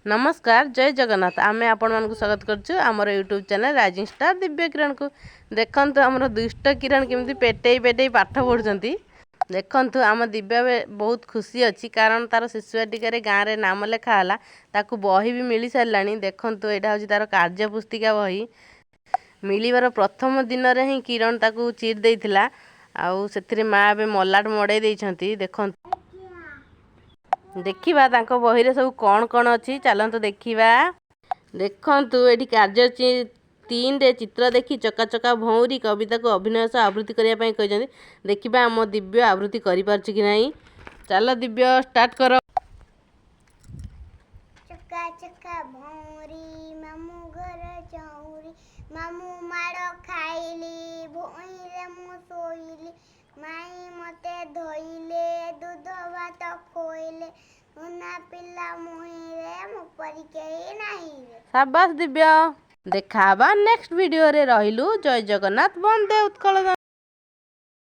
नमस्कार जय जगन्नाथ आम आपण मानक स्वागत करछु हमर YouTube channel rising star Divya किरण को देखंतु हमर दुष्ट किरण केमती पेटेई पेटेई पाठ पढ़ुचंती देखंतु आम दिव्या बहुत खुशी अच्छी कारण तार शिशु टिकार गाँव में नाम लेखा है ताकू बही भी मिल सारानी देखंतु यहाँ हूँ तार कार्य पुस्तिका बही मिलबार प्रथम दिन में ही किरण ताकू चिट देइथिला आउ से माँ ए मलाट मड़े देइछंती देखंतु देखिबा तांको बही रे सब कौन कौन अच्छी चलतु देखिबा देखंतु एठी कार्य 3 रे चित्र देखी चका चका भौरी कविता को अभिनय सह आवृत्ति करिया पई कहजंती देखिबा हम दिव्य आवृत्ति करि पारछि कि नाही चल दिव्य स्टार्ट करो चका चका भौरी मामू घर चौरी मामू माड़ खाइली भोईरे मु सोइली माई मते धोइले दूध भात खोइले उना पिला मुहिरे मु परिके नाही शाबाश दिव्य देखाबा नेक्स्ट वीडियो रे रहिलु जय जगन्नाथ वंदे उत्कल।